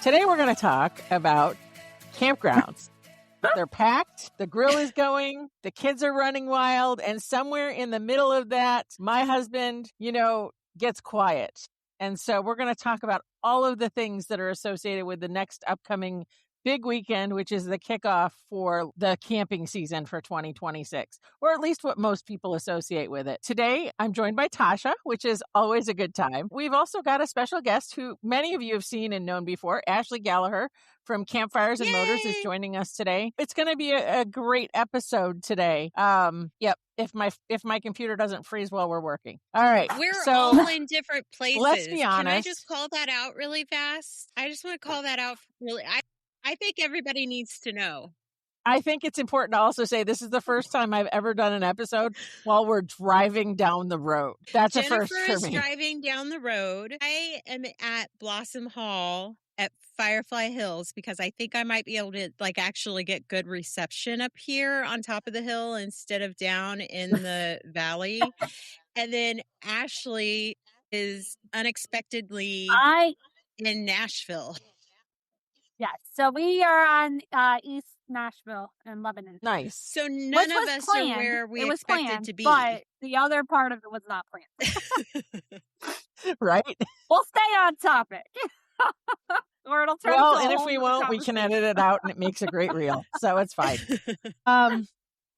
Today we're going to talk about campgrounds. They're packed, the grill is going, the kids are running wild, and somewhere in the middle of that, my husband, gets quiet. And so we're going to talk about all of the things that are associated with the next upcoming big weekend, which is the kickoff for the camping season for 2026, or at least what most people associate with it. Today, I'm joined by Tasha, which is always a good time. We've also got a special guest who many of you have seen and known before. Ashley Gallaher from Campfires and Motors is joining us today. It's going to be a great episode today. Yep. If my computer doesn't freeze while we're working. All right. We're all in different places. Let's be honest. Can I just call that out really fast? I just want to call that out really. I think everybody needs to know. I think it's important to also say this is the first time I've ever done an episode while we're driving down the road. That's a first for me. Jennifer is driving down the road. I am at Blossom Hall at Firefly Hills because I think I might be able to actually get good reception up here on top of the hill instead of down in the valley. And then Ashley is unexpectedly in Nashville. Yes. So we are on East Nashville in Lebanon. Nice. So none of us are where we expected to be. But the other part of it was not planned. Right? We'll stay on topic. Or it'll turn and if we won't, we can edit it out and it makes a great reel. So it's fine. All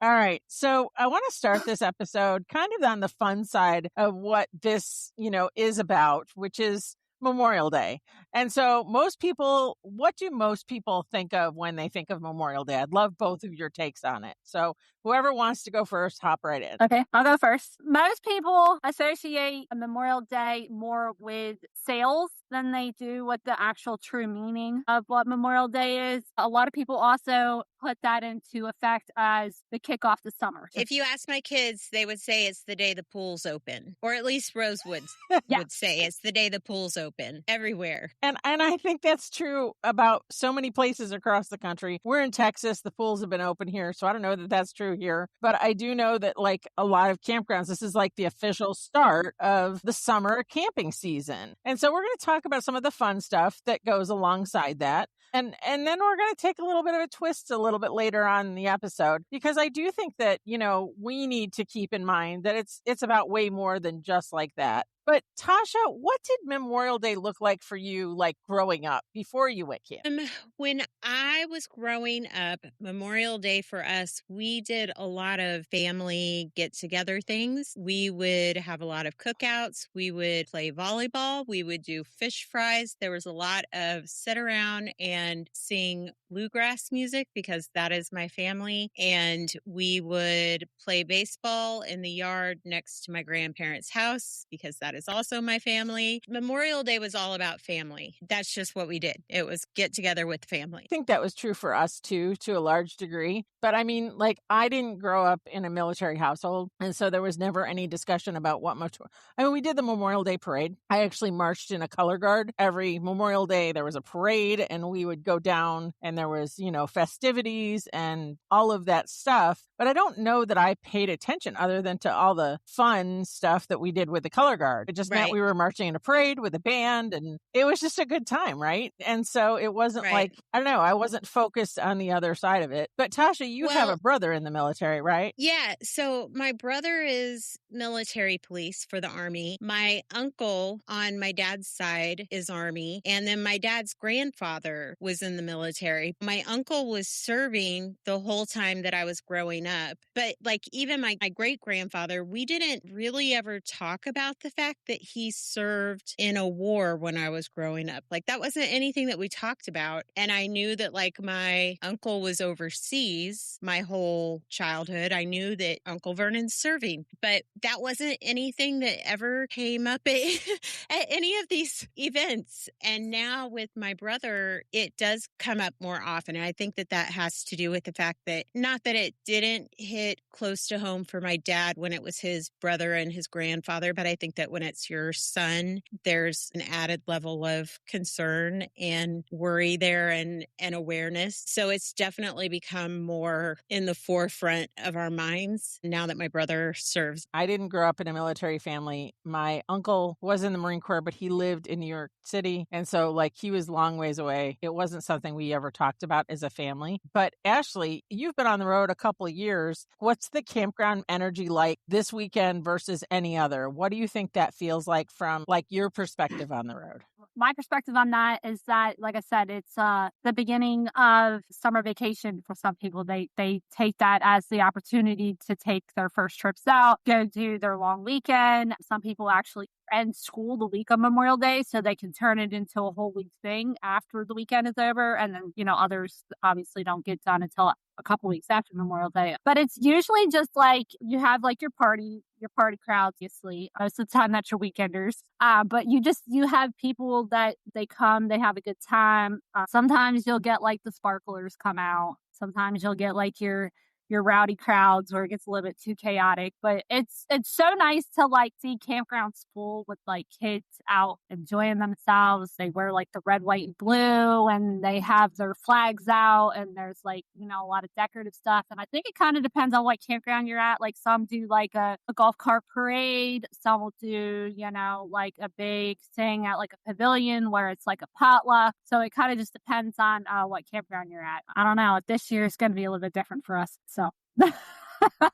right. So I want to start this episode kind of on the fun side of what this, is about, which is Memorial Day. And so what do most people think of when they think of Memorial Day? I'd love both of your takes on it. So whoever wants to go first, hop right in. Okay, I'll go first. Most people associate Memorial Day more with sales than they do with the actual true meaning of what Memorial Day is. A lot of people also put that into effect as the kickoff to summer. If you ask my kids, they would say it's the day the pool's open. Or at least Rosewood would say it's the day the pool's open everywhere. And I think that's true about so many places across the country. We're in Texas. The pools have been open here. So I don't know that that's true here. But I do know that a lot of campgrounds, this is the official start of the summer camping season. And so we're going to talk about some of the fun stuff that goes alongside that. And then we're going to take a little bit of a twist a little bit later on in the episode, because I do think that, we need to keep in mind that it's about way more than just like that. But Tasha, what did Memorial Day look like for you, growing up before you went camping? When I was growing up, Memorial Day for us, we did a lot of family get-together things. We would have a lot of cookouts. We would play volleyball. We would do fish fries. There was a lot of sit around and sing bluegrass music because that is my family. And we would play baseball in the yard next to my grandparents' house because that is also my family. Memorial Day was all about family. That's just what we did. It was get together with family. I think that was true for us too, to a large degree. But I mean, I didn't grow up in a military household. And so there was never any discussion about we did the Memorial Day parade. I actually marched in a color guard. Every Memorial Day, there was a parade and we would go down and there was, festivities and all of that stuff. But I don't know that I paid attention other than to all the fun stuff that we did with the color guard. It just meant we were marching in a parade with a band and it was just a good time, right? And so it wasn't I don't know, I wasn't focused on the other side of it. But Tasha, you have a brother in the military, right? Yeah. So my brother is military police for the Army. My uncle on my dad's side is Army. And then my dad's grandfather was in the military. My uncle was serving the whole time that I was growing up. But even my great grandfather, we didn't really ever talk about the fact that he served in a war when I was growing up. That wasn't anything that we talked about. And I knew that my uncle was overseas my whole childhood. I knew that Uncle Vernon's serving, but that wasn't anything that ever came up at any of these events. And now with my brother, it does come up more often. And I think that has to do with the fact that not that it didn't hit close to home for my dad when it was his brother and his grandfather, but I think that when it's your son, there's an added level of concern and worry there and awareness. So it's definitely become more in the forefront of our minds now that my brother serves. I didn't grow up in a military family. My uncle was in the Marine Corps, but he lived in New York City. And so, like, he was long ways away. It wasn't something we ever talked about as a family. But Ashley, you've been on the road a couple of years. What's the campground energy like this weekend versus any other? What do you think that feels like from like your perspective on the road? My perspective on that is that, like I said, it's the beginning of summer vacation for some people. They take that as the opportunity to take their first trips out, go do their long weekend. Some people actually end school the week of Memorial Day so they can turn it into a whole week thing after the weekend is over. And then, others obviously don't get done until a couple weeks after Memorial Day. But it's usually just like you have like your party crowd, obviously. Most of the time that's your weekenders. But you have people that they come, they have a good time. Sometimes you'll get like the sparklers come out. Sometimes you'll get like your rowdy crowds where it gets a little bit too chaotic. But it's so nice to like see campgrounds full with like kids out enjoying themselves. They wear like the red, white, and blue, and they have their flags out, and there's like, a lot of decorative stuff. And I think it kind of depends on what campground you're at. Like some do like a golf cart parade. Some will do, like a big thing at like a pavilion where it's like a potluck. So it kind of just depends on what campground you're at. I don't know. This year is going to be a little bit different for us. So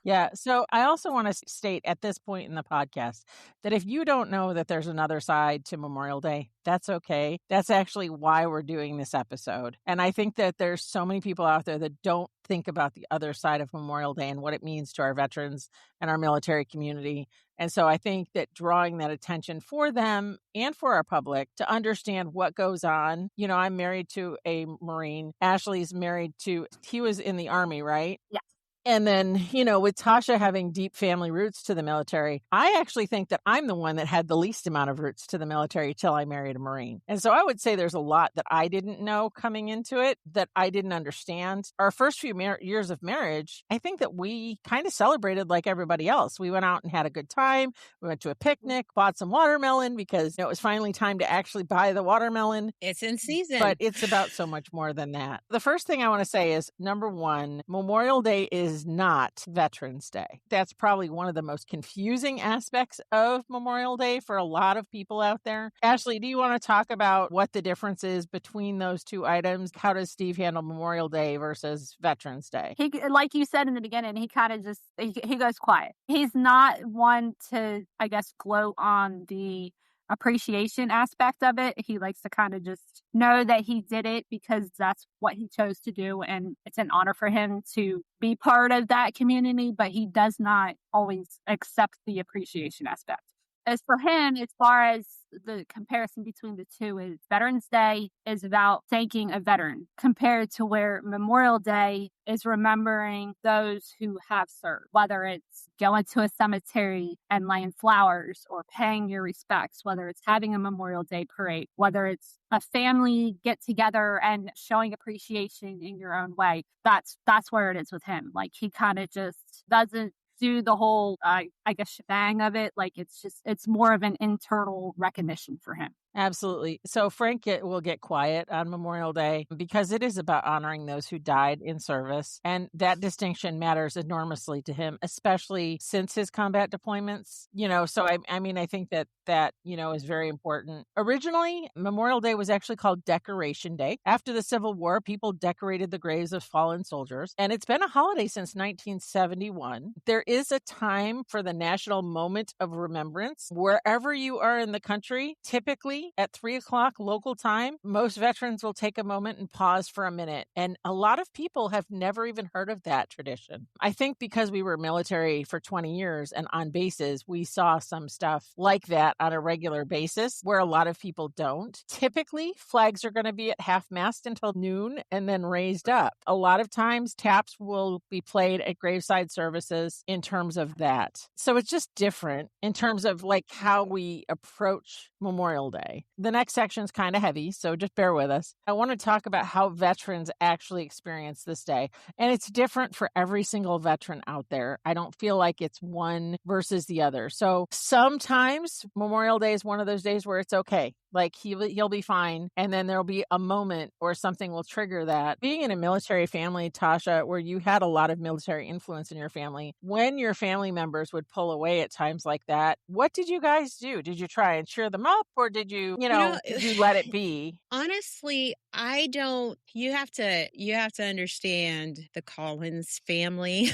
Yeah. So I also want to state at this point in the podcast that if you don't know that there's another side to Memorial Day, that's okay. That's actually why we're doing this episode. And I think that there's so many people out there that don't think about the other side of Memorial Day and what it means to our veterans and our military community. And so I think that drawing that attention for them and for our public to understand what goes on. I'm married to a Marine. Ashley's married to, he was in the Army, right? Yeah. And then, with Tasha having deep family roots to the military, I actually think that I'm the one that had the least amount of roots to the military till I married a Marine. And so I would say there's a lot that I didn't know coming into it that I didn't understand. Our first few years of marriage, I think that we kind of celebrated like everybody else. We went out and had a good time. We went to a picnic, bought some watermelon because it was finally time to actually buy the watermelon. It's in season. But it's about so much more than that. The first thing I want to say is, number one, Memorial Day is not Veterans Day. That's probably one of the most confusing aspects of Memorial Day for a lot of people out there. Ashley, do you want to talk about what the difference is between those two items? How does Steve handle Memorial Day versus Veterans Day? He, like you said in the beginning, he kind of just, he goes quiet. He's not one to, I guess, gloat on the appreciation aspect of it. He likes to kind of just know that he did it because that's what he chose to do, and it's an honor for him to be part of that community, but he does not always accept the appreciation aspect. As for him, as far as the comparison between the two, is Veterans Day is about thanking a veteran compared to where Memorial Day is remembering those who have served, whether it's going to a cemetery and laying flowers or paying your respects, whether it's having a Memorial Day parade, whether it's a family get together and showing appreciation in your own way. That's where it is with him. Like, he kind of just doesn't do the whole, I guess, shebang of it. Like, it's more of an internal recognition for him. Absolutely. So Frank will get quiet on Memorial Day because it is about honoring those who died in service. And that distinction matters enormously to him, especially since his combat deployments. So I think that is very important. Originally, Memorial Day was actually called Decoration Day. After the Civil War, people decorated the graves of fallen soldiers. And it's been a holiday since 1971. There is a time for the national moment of remembrance. Wherever you are in the country, typically at 3:00 local time, most veterans will take a moment and pause for a minute. And a lot of people have never even heard of that tradition. I think because we were military for 20 years and on bases, we saw some stuff like that on a regular basis where a lot of people don't. Typically, flags are going to be at half-mast until noon and then raised up. A lot of times, taps will be played at graveside services in terms of that. So it's just different in terms of like how we approach Memorial Day. Day. The next section's kind of heavy, so just bear with us. I want to talk about how veterans actually experience this day. And it's different for every single veteran out there. I don't feel like it's one versus the other. So sometimes Memorial Day is one of those days where it's okay. Like he'll be fine. And then there'll be a moment or something will trigger that. Being in a military family, Tasha, where you had a lot of military influence in your family, when your family members would pull away at times like that, what did you guys do? Did you try and cheer them up, or did you did you let it be? Honestly, I don't. You have to understand the Collins family.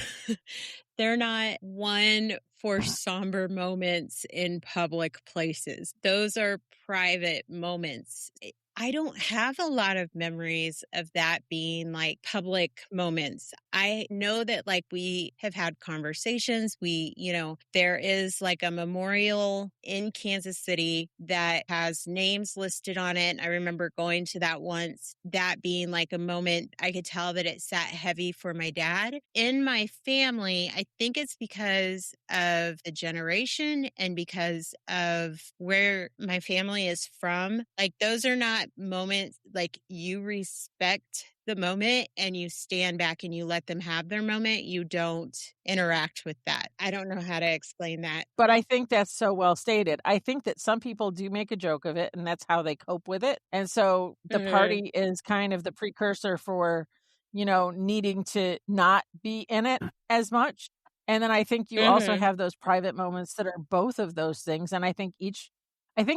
They're not one for somber moments in public places. Those are private moments. I don't have a lot of memories of that being like public moments. I know that like we have had conversations. There is like a memorial in Kansas City that has names listed on it. I remember going to that once, that being like a moment I could tell that it sat heavy for my dad. In my family, I think it's because of the generation and because of where my family is from. Like those are not moments, like you respect the moment and you stand back and you let them have their moment. You don't interact with that. I don't know how to explain that. But I think that's so well stated. I think that some people do make a joke of it and that's how they cope with it. And so the party is kind of the precursor for, needing to not be in it as much. And then I think you also have those private moments that are both of those things. And I think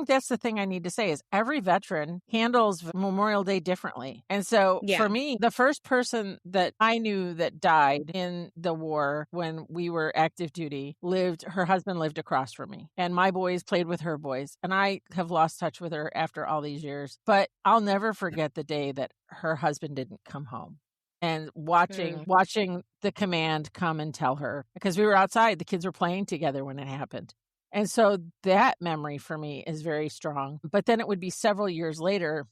that's the thing I need to say is every veteran handles Memorial Day differently. And so for me, the first person that I knew that died in the war when we were active duty her husband lived across from me, and my boys played with her boys. And I have lost touch with her after all these years, but I'll never forget the day that her husband didn't come home. And watching the command come and tell her, because we were outside, the kids were playing together when it happened. And so that memory for me is very strong. But then it would be several years later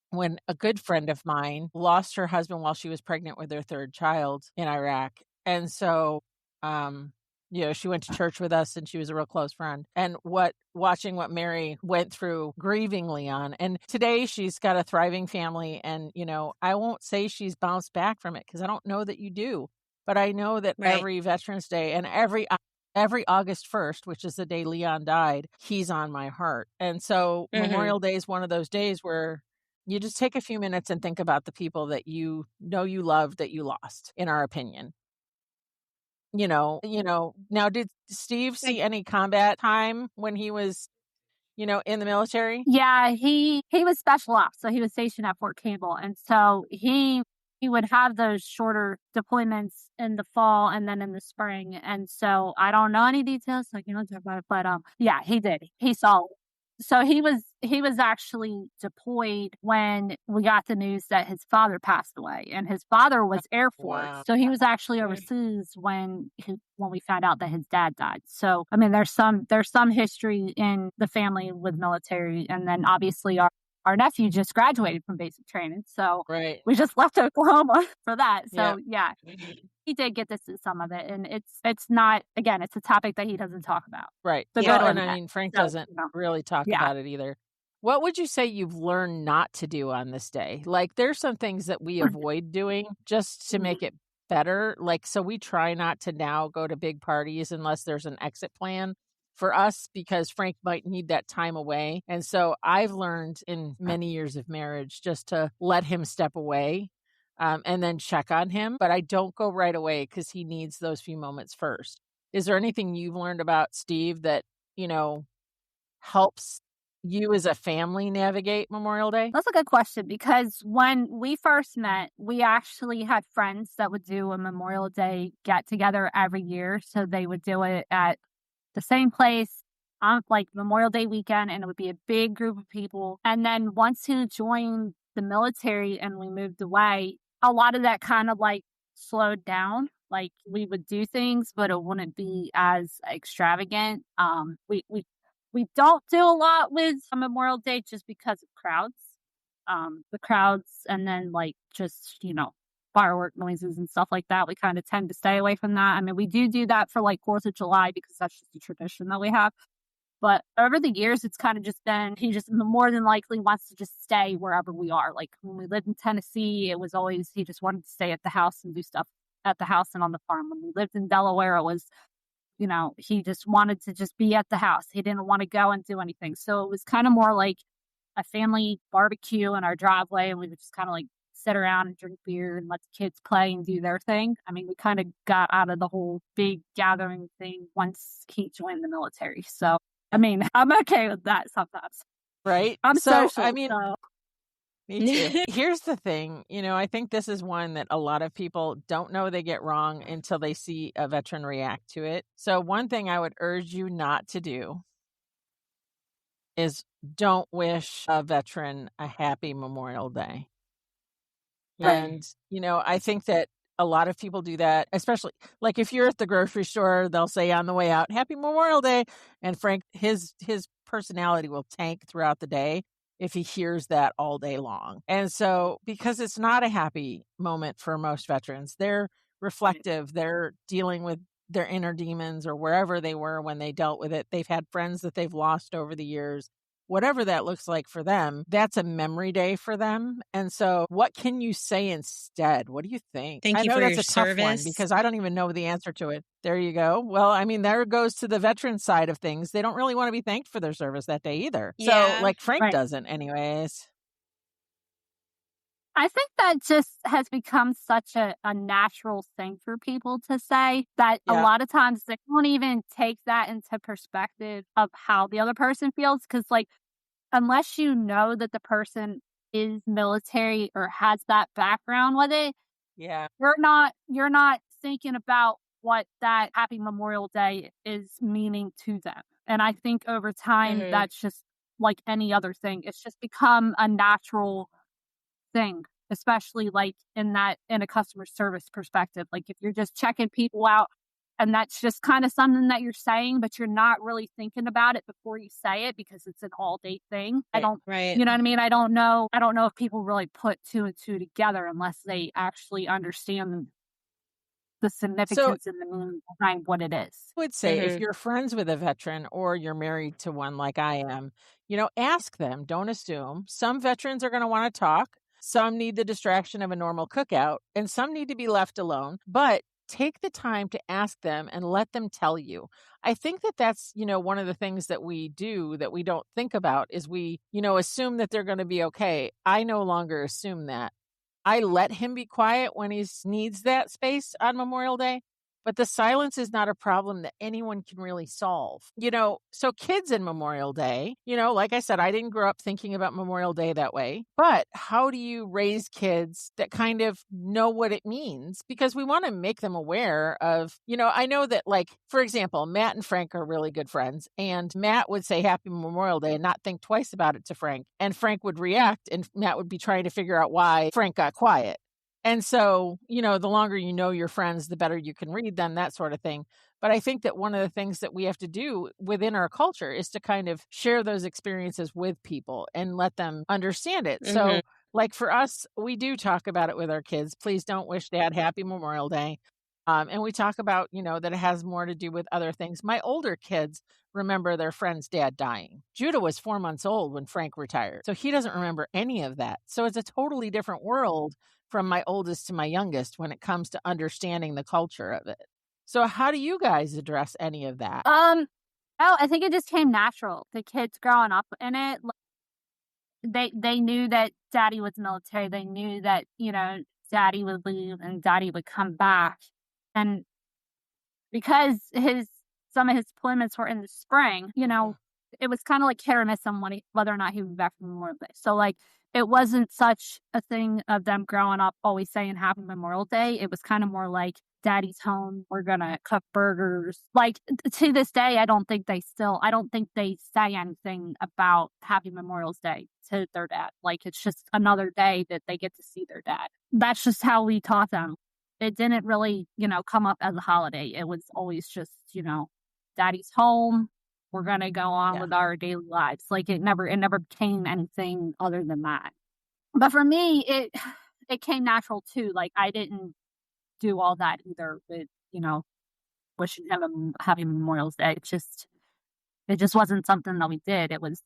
when a good friend of mine lost her husband while she was pregnant with her third child in Iraq. And so, she went to church with us and she was a real close friend. And watching what Mary went through grieving Leon. And today she's got a thriving family. And, I won't say she's bounced back from it because I don't know that you do. But I know that every Veterans Day and every August 1st, which is the day Leon died, he's on my heart. And so Memorial Day is one of those days where you just take a few minutes and think about the people that you loved that you lost, in our opinion. Now did Steve see any combat time when he was, in the military? Yeah, he was special ops, so he was stationed at Fort Campbell. And so he would have those shorter deployments in the fall and then in the spring. And so I don't know any details, so I can't talk about it. But yeah, he did. He saw it. So he was actually deployed when we got the news that his father passed away, and his father was Air Force. Wow. So he was actually overseas when we found out that his dad died. So I mean, there's some history in the family with military, and then obviously our nephew just graduated from basic training, so we just left Oklahoma for that. So yeah. He did get to see some of it, and it's not, again, it's a topic that he doesn't talk about. Right. And I mean, Frank doesn't really talk about it either. What would you say you've learned not to do on this day? Like, there's some things that we avoid doing just to make it better. Like, so we try not to now go to big parties unless there's an exit plan for us, because Frank might need that time away. And so I've learned in many years of marriage just to let him step away. And then check on him. But I don't go right away because he needs those few moments first. Is there anything you've learned about Steve that, helps you as a family navigate Memorial Day? That's a good question, because when we first met, we actually had friends that would do a Memorial Day get together every year. So they would do it at the same place on like Memorial Day weekend, and it would be a big group of people. And then once he joined the military and we moved away, a lot of that kind of like slowed down. Like we would do things, but it wouldn't be as extravagant. We don't do a lot with Memorial Day just because of crowds. The crowds, and then like just, firework noises and stuff like that. We kind of tend to stay away from that. I mean, we do that for like 4th of July because that's just a tradition that we have. But over the years, it's kind of just been, he just more than likely wants to just stay wherever we are. Like when we lived in Tennessee, it was always, he just wanted to stay at the house and do stuff at the house and on the farm. When we lived in Delaware, it was, he just wanted to just be at the house. He didn't want to go and do anything. So it was kind of more like a family barbecue in our driveway, and we would just kind of like sit around and drink beer and let the kids play and do their thing. I mean, we kind of got out of the whole big gathering thing once he joined the military. So, I mean, I'm okay with that sometimes. Right? I'm So, social. I mean, so. me too. Here's the thing, I think this is one that a lot of people don't know they get wrong until they see a veteran react to it. So one thing I would urge you not to do is don't wish a veteran a happy Memorial Day. And, I think that a lot of people do that, especially like if you're at the grocery store, they'll say on the way out, Happy Memorial Day. And Frank, his personality will tank throughout the day if he hears that all day long. And so, because it's not a happy moment for most veterans, they're reflective, they're dealing with their inner demons or wherever they were when they dealt with it. They've had friends that they've lost over the years. Whatever that looks like for them, that's a memory day for them. And so what can you say instead? What do you think? Thank I you know for that's your a tough one service. because I don't even know the answer to it. There you go. Well, I mean, there goes to the veteran side of things. They don't really want to be thanked for their service that day either. So Yeah. like Frank Right. doesn't anyways. I think that just has become such a natural thing for people to say that a Yeah. lot of times they don't even take that into perspective of how the other person feels. Because, like, unless you know that the person is military or has that background with it, Yeah. you're not thinking about what that Happy Memorial Day is meaning to them. And I think over time, Mhm. that's just like any other thing. It's just become a natural thing, especially like in a customer service perspective. Like if you're just checking people out and that's just kind of something that you're saying, but you're not really thinking about it before you say it because it's an all day thing. I don't, Right. you know what I mean? I don't know if people really put two and two together unless they actually understand the significance and the meaning behind what it is. I would say if Mhm. you're friends with a veteran or you're married to one like I am, ask them, don't assume. Some veterans are going to want to talk. Some need the distraction of a normal cookout, and some need to be left alone. But take the time to ask them and let them tell you. I think that that's, one of the things that we do that we don't think about is we, assume that they're going to be okay. I no longer assume that. I let him be quiet when he needs that space on Memorial Day, but the silence is not a problem that anyone can really solve. So kids in Memorial Day, like I said, I didn't grow up thinking about Memorial Day that way, but how do you raise kids that kind of know what it means? Because we want to make them aware of, I know that, like, for example, Matt and Frank are really good friends, and Matt would say Happy Memorial Day and not think twice about it to Frank, and Frank would react, and Matt would be trying to figure out why Frank got quiet. And so, the longer you know your friends, the better you can read them, that sort of thing. But I think that one of the things that we have to do within our culture is to kind of share those experiences with people and let them understand it. So, Mhm. like for us, we do talk about it with our kids. Please don't wish Dad Happy Memorial Day. And we talk about, that it has more to do with other things. My older kids remember their friend's dad dying. Judah was 4 months old when Frank retired. So he doesn't remember any of that. So it's a totally different world from my oldest to my youngest when it comes to understanding the culture of it. So how do you guys address any of that? Oh, I think it just came natural. The kids growing up in it, they knew that Daddy was military. They knew that, Daddy would leave and Daddy would come back. And because some of his deployments were in the spring, it was kind of like hit or miss on whether or not he would be back from Memorial Day. So, like, it wasn't such a thing of them growing up always saying Happy Memorial Day. It was kind of more like, Daddy's home, we're gonna cook burgers. Like, to this day, I don't think they say anything about Happy Memorial Day to their dad. Like, it's just another day that they get to see their dad. That's just how we taught them. It didn't really, come up as a holiday. It was always just, Daddy's home. We're gonna go on with our daily lives. Like, it never became anything other than that. But for me, it came natural too. Like, I didn't do all that either with, wishing him a happy Memorial Day. It's just, It just wasn't something that we did. It was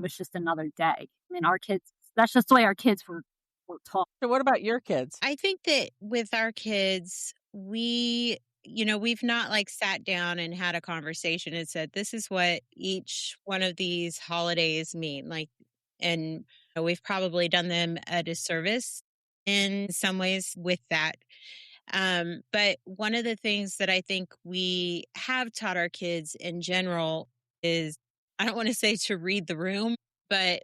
just another day. I mean, our kids, that's just the way our kids were taught. So what about your kids? I think that with our kids, we've not like sat down and had a conversation and said, this is what each one of these holidays mean. Like, and we've probably done them a disservice in some ways with that. But one of the things that I think we have taught our kids in general is, I don't want to say to read the room, but,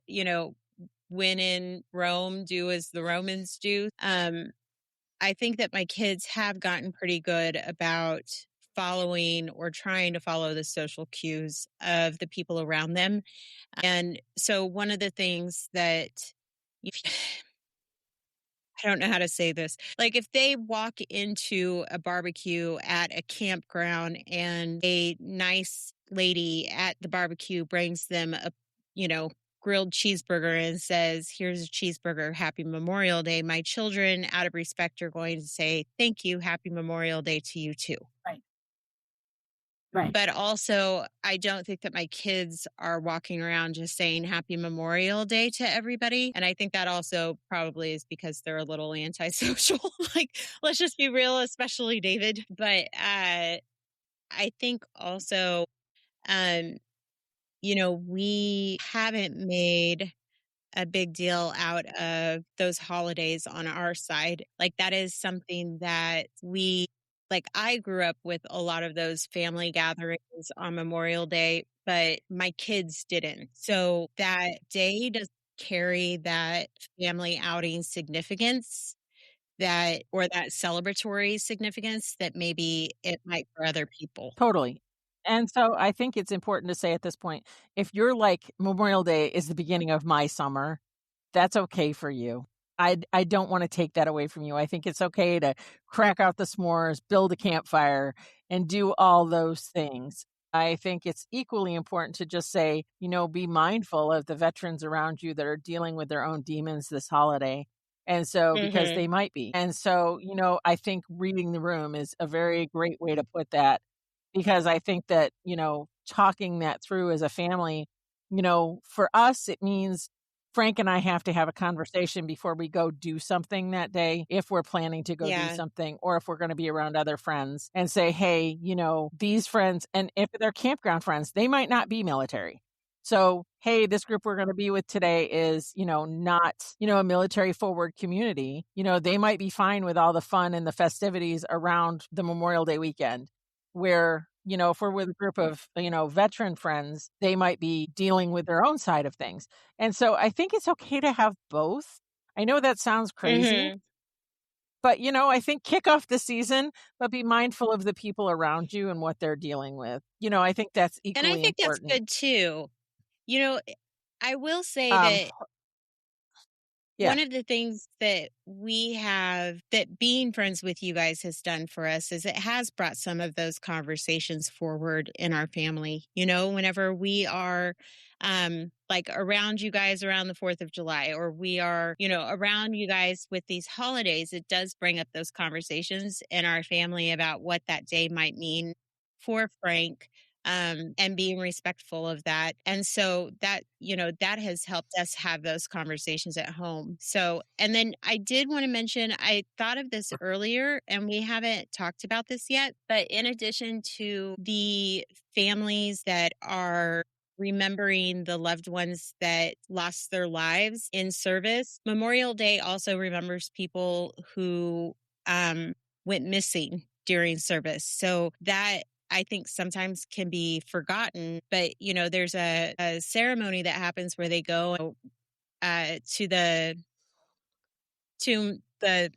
when in Rome, do as the Romans do. I think that my kids have gotten pretty good about following or trying to follow the social cues of the people around them. And so one of the things that I don't know how to say this. Like if they walk into a barbecue at a campground and a nice lady at the barbecue brings them a, grilled cheeseburger and says, "Here's a cheeseburger, happy Memorial Day." My children, out of respect, are going to say, "Thank you, happy Memorial Day to you too." Right. Right. But also, I don't think that my kids are walking around just saying happy Memorial Day to everybody. And I think that also probably is because they're a little antisocial. Like, let's just be real, especially David. But I think also, we haven't made a big deal out of those holidays on our side. Like that is something that I grew up with a lot of those family gatherings on Memorial Day, but my kids didn't. So that day doesn't carry that family outing significance or that celebratory significance that maybe it might for other people. Totally. And so I think it's important to say at this point, if you're like Memorial Day is the beginning of my summer, that's okay for you. I don't want to take that away from you. I think it's okay to crack out the s'mores, build a campfire, and do all those things. I think it's equally important to just say, be mindful of the veterans around you that are dealing with their own demons this holiday. And so, because they might be. And so, I think reading the room is a very great way to put that, because I think that, talking that through as a family, for us, it means Frank and I have to have a conversation before we go do something that day, if we're planning to go do Yeah. something, or if we're going to be around other friends, and say, hey, these friends, and if they're campground friends, they might not be military. So, hey, this group we're going to be with today is, not, a military forward community. They might be fine with all the fun and the festivities around the Memorial Day weekend, where, if we're with a group of, veteran friends, they might be dealing with their own side of things. And so I think it's okay to have both. I know that sounds crazy, but, I think kick off the season, but be mindful of the people around you and what they're dealing with. I think that's And I equally think that's important. good too. I will say Um, that yeah. one of the things that that being friends with you guys has done for us is it has brought some of those conversations forward in our family. Whenever we are around you guys around the 4th of July, or we are, around you guys with these holidays, it does bring up those conversations in our family about what that day might mean for Frank, and being respectful of that. And so that, that has helped us have those conversations at home. So, and then I did want to mention, I thought of this earlier and we haven't talked about this yet, but in addition to the families that are remembering the loved ones that lost their lives in service, Memorial Day also remembers people who went missing during service. So that I think sometimes can be forgotten, but there's a ceremony that happens where they go to the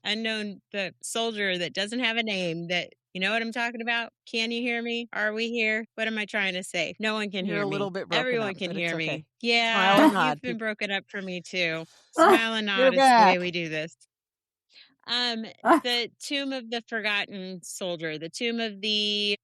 unknown, the soldier that doesn't have a name, that you know what I'm talking about? Can you hear me? Are we here? What am I trying to say? No one can You're hear a little me. bit broken Everyone up, can but it's hear okay. me. Smile Yeah, and nod. you've been broken up for me too. Ah, Smile and You're nod is the way back. we do this. The tomb of the forgotten soldier, the tomb of the,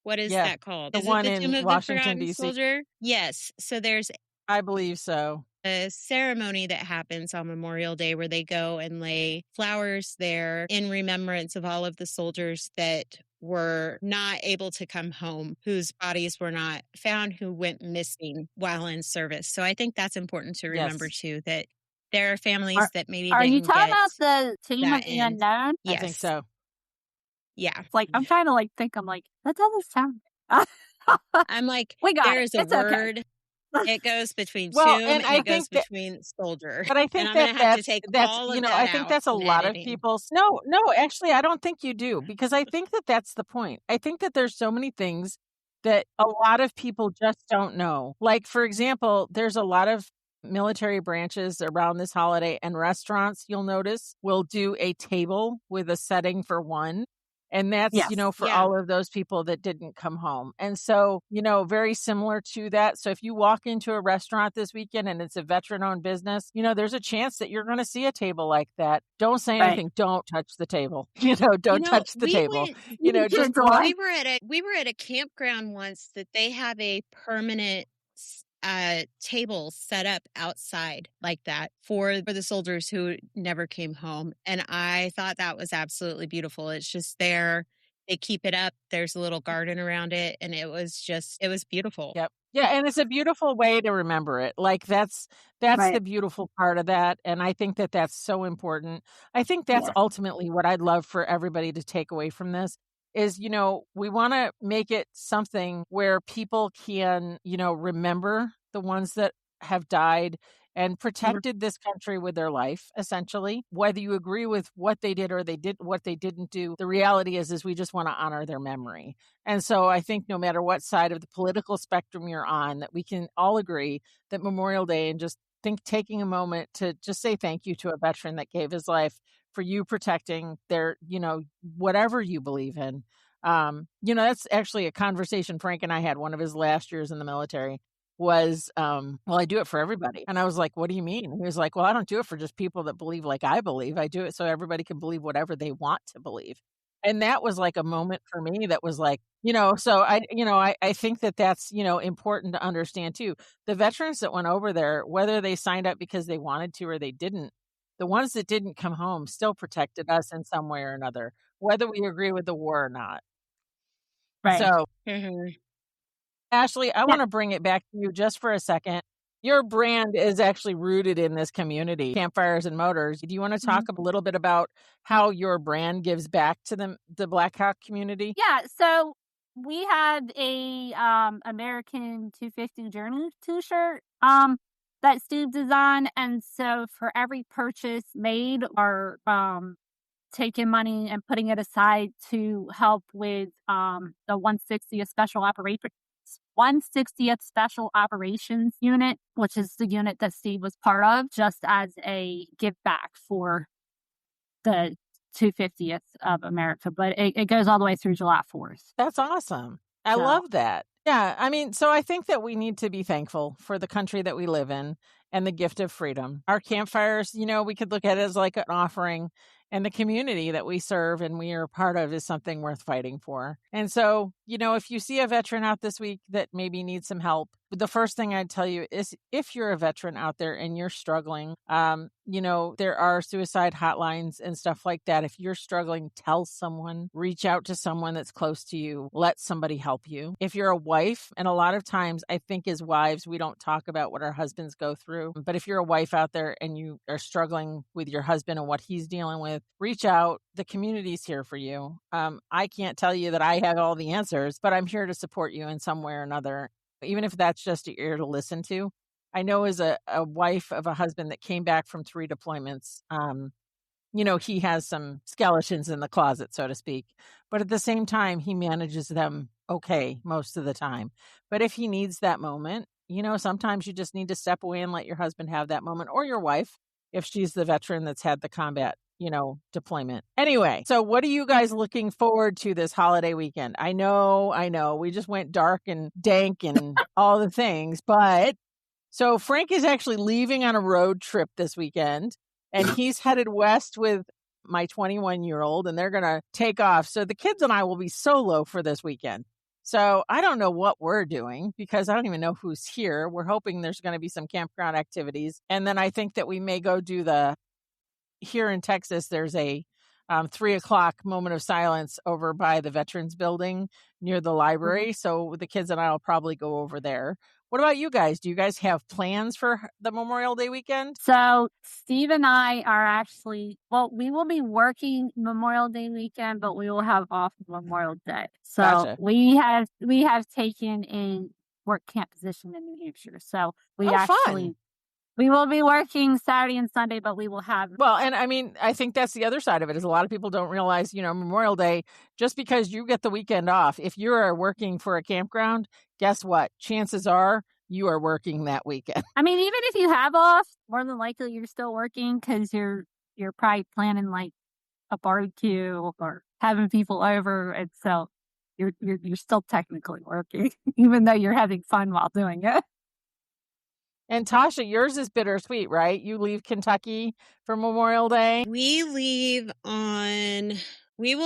what is Yeah. that called? The Is it one the tomb in of the Washington, forgotten D.C. soldier? Yes. So there's I believe so. a ceremony that happens on Memorial Day where they go and lay flowers there in remembrance of all of the soldiers that were not able to come home, whose bodies were not found, who went missing while in service. So I think that's important to remember Yes. too, that there are families that maybe Are you didn't talking get about the Team of that the end. Unknown? I think Yes. so. Yeah. It's like, I'm trying to like think, I'm like, that doesn't sound I'm like, we got there it. is a It's okay. word. It goes between Well, tomb and and I it goes think that, between soldier. but I And think I'm that going to have to take that's, all you of know, that I think out that's a in lot of editing. people's, no, actually, I don't think you do, because I think that that's the point. I think that there's so many things that a lot of people just don't know. Like, for example, there's a lot of military branches around this holiday, and restaurants, you'll notice, will do a table with a setting for one. And that's, Yes. for Yeah. all of those people that didn't come home. And so, very similar to that. So if you walk into a restaurant this weekend and it's a veteran owned business, there's a chance that you're going to see a table like that. Don't say Right. anything. Don't touch the table. Don't touch the we table. went, Just Kids walk. away. we were at a campground once that they have a permanent table set up outside like that for the soldiers who never came home. And I thought that was absolutely beautiful. It's just there. They keep it up. There's a little garden around it. And it was beautiful. Yep. Yeah, and it's a beautiful way to remember it. Like that's Right. the beautiful part of that, and I think that that's so important. I think that's Yes. ultimately what I'd love for everybody to take away from this is, we want to make it something where people can, remember the ones that have died and protected this country with their life, essentially. Whether you agree with what they did or what they didn't do, the reality is we just want to honor their memory. And so I think no matter what side of the political spectrum you're on, that we can all agree that Memorial Day, and just taking a moment to just say thank you to a veteran that gave his life for you protecting their, whatever you believe in. That's actually a conversation Frank and I had one of his last years in the military was, well, I do it for everybody. And I was like, what do you mean? And he was like, well, I don't do it for just people that believe like I believe. I do it so everybody can believe whatever they want to believe. And that was like a moment for me that was like, so I think that that's, important to understand too. The veterans that went over there, whether they signed up because they wanted to or they didn't, the ones that didn't come home still protected us in some way or another, whether we agree with the war or not. Right. So, Mhm. Ashley, I want to bring it back to you just for a second. Your brand is actually rooted in this community, Campfires and Motors. Do you want to talk a little bit about how your brand gives back to the Black Hawk community? Yeah. So we have a American 250 Journey T-shirt that Steve designed, and so for every purchase made, or taking money and putting it aside to help with the 160th Special Operations Unit, which is the unit that Steve was part of, just as a give back for the 250th of America. But it goes all the way through July 4th. That's awesome. I So- love that. Yeah, I mean, so I think that we need to be thankful for the country that we live in and the gift of freedom. Our campfires, we could look at it as like an offering, and the community that we serve and we are a part of is something worth fighting for. And so, if you see a veteran out this week that maybe needs some help, the first thing I'd tell you is if you're a veteran out there and you're struggling, there are suicide hotlines and stuff like that. If you're struggling, tell someone, reach out to someone that's close to you, let somebody help you. If you're a wife, and a lot of times I think as wives, we don't talk about what our husbands go through, but if you're a wife out there and you are struggling with your husband and what he's dealing with, reach out. The community's here for you. I can't tell you that I have all the answers, but I'm here to support you in some way or another, even if that's just an ear to listen to. I know as a wife of a husband that came back from 3 deployments, he has some skeletons in the closet, so to speak. But at the same time, he manages them okay most of the time. But if he needs that moment, sometimes you just need to step away and let your husband have that moment, or your wife, if she's the veteran that's had the combat, deployment. Anyway, so what are you guys looking forward to this holiday weekend? I know, we just went dark and dank and all the things, but so Frank is actually leaving on a road trip this weekend, and he's headed west with my 21-year-old, and they're going to take off. So the kids and I will be solo for this weekend. So I don't know what we're doing because I don't even know who's here. We're hoping there's going to be some campground activities. And then I think that we may go do here in Texas, there's a 3:00 moment of silence over by the Veterans Building near the library. So the kids and I will probably go over there. What about you guys? Do you guys have plans for the Memorial Day weekend? So Steve and I are actually, we will be working Memorial Day weekend, but we will have off Memorial Day. So Gotcha. we have taken a work camp position in New Hampshire. So we fun. we will be working Saturday and Sunday, but we will have. Well, and I mean, I think that's the other side of it is a lot of people don't realize, Memorial Day, just because you get the weekend off, if you are working for a campground, guess what? Chances are you are working that weekend. I mean, even if you have off, more than likely you're still working because you're probably planning like a barbecue or having people over, and so you're still technically working, even though you're having fun while doing it. And Tasha, yours is bittersweet, right? You leave Kentucky for Memorial Day. We will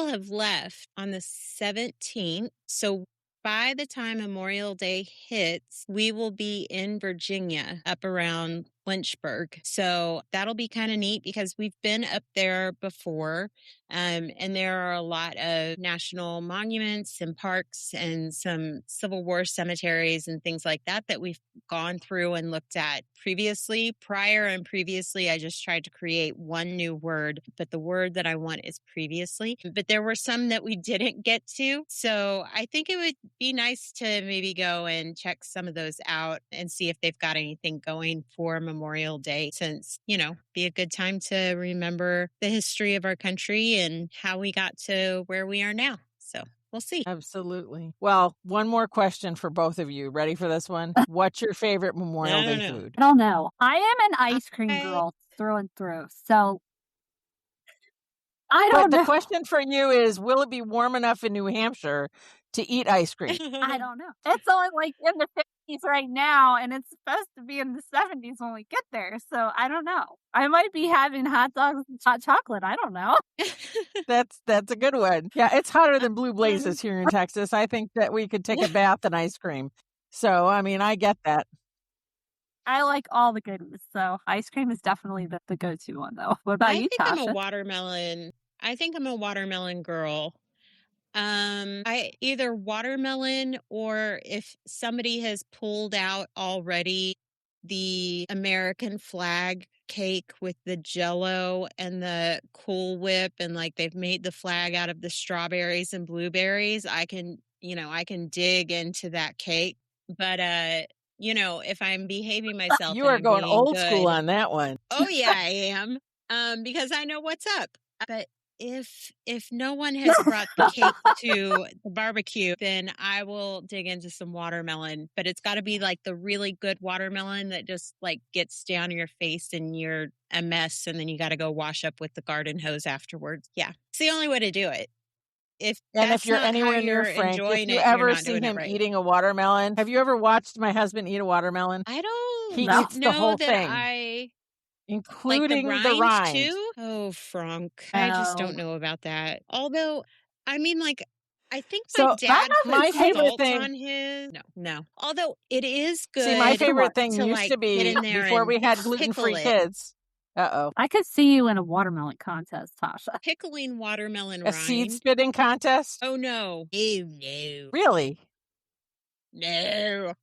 have left on the 17th. So by the time Memorial Day hits, we will be in Virginia up around Lynchburg. So that'll be kind of neat because we've been up there before. And there are a lot of national monuments and parks and some Civil War cemeteries and things like that we've gone through and looked at previously. Previously, I just tried to create one new word, but the word that I want is previously. But there were some that we didn't get to. So I think it would be nice to maybe go and check some of those out and see if they've got anything going for Memorial Day, since, be a good time to remember the history of our country and how we got to where we are now. So we'll see. Absolutely. Well, one more question for both of you. Ready for this one? What's your favorite Memorial Day food? I don't know. I am an ice cream girl through and through. So I don't know. The question for you is, will it be warm enough in New Hampshire to eat ice cream? I don't know. It's only like in the 50s right now, and it's supposed to be in the 70s when we get there. So I don't know. I might be having hot dogs and hot chocolate. I don't know. That's a good one. Yeah, it's hotter than blue blazes here in Texas. I think that we could take a bath in ice cream. So, I mean, I get that. I like all the goodies. So ice cream is definitely the go-to one, though. What about you, Tasha? I think I'm a watermelon girl. I either watermelon, or if somebody has pulled out already the American flag cake with the Jell-O and the Cool Whip, and like they've made the flag out of the strawberries and blueberries, I can dig into that cake. But if I'm behaving myself, you are going old school on that one. Oh yeah, I am. Because I know what's up. But if no one has brought the cake to the barbecue, then I will dig into some watermelon. But it's got to be like the really good watermelon that just like gets down your face and you're a mess, and then you got to go wash up with the garden hose afterwards. Yeah, it's the only way to do it. If you're anywhere near Frank, if you ever see him eating a watermelon, have you ever watched my husband eat a watermelon? I don't. He eats the whole thing. Including like the rind too? Oh, Frank. I just don't know about that. Although, I mean, like, I think my dad put my favorite salt thing on his. No. Although it is good. See, my favorite thing used to be before we had gluten-free kids. Uh-oh. I could see you in a watermelon contest, Tasha. Pickling watermelon rind. A seed spitting contest? Oh, no. Oh, no. Really? No.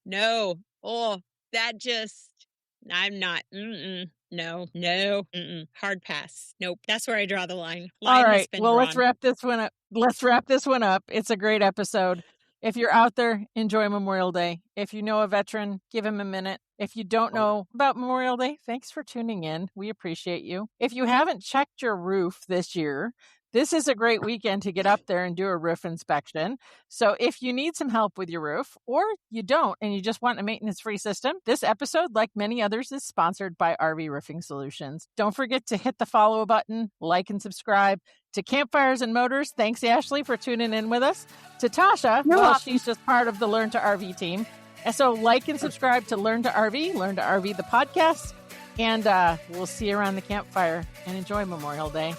No. Oh, that just... I'm not. No. Hard pass. Nope. That's where I draw the line. All right. Well, let's wrap this one up. It's a great episode. If you're out there, enjoy Memorial Day. If you know a veteran, give him a minute. If you don't know about Memorial Day, thanks for tuning in. We appreciate you. If you haven't checked your roof this year, this is a great weekend to get up there and do a roof inspection. So if you need some help with your roof, or you don't and you just want a maintenance-free system, this episode, like many others, is sponsored by RV Roofing Solutions. Don't forget to hit the follow button, like and subscribe. To Campfires and Motors, thanks, Ashley, for tuning in with us. To Tasha, she's just part of the Learn to RV team. And so like and subscribe to Learn to RV the podcast. And we'll see you around the campfire, and enjoy Memorial Day.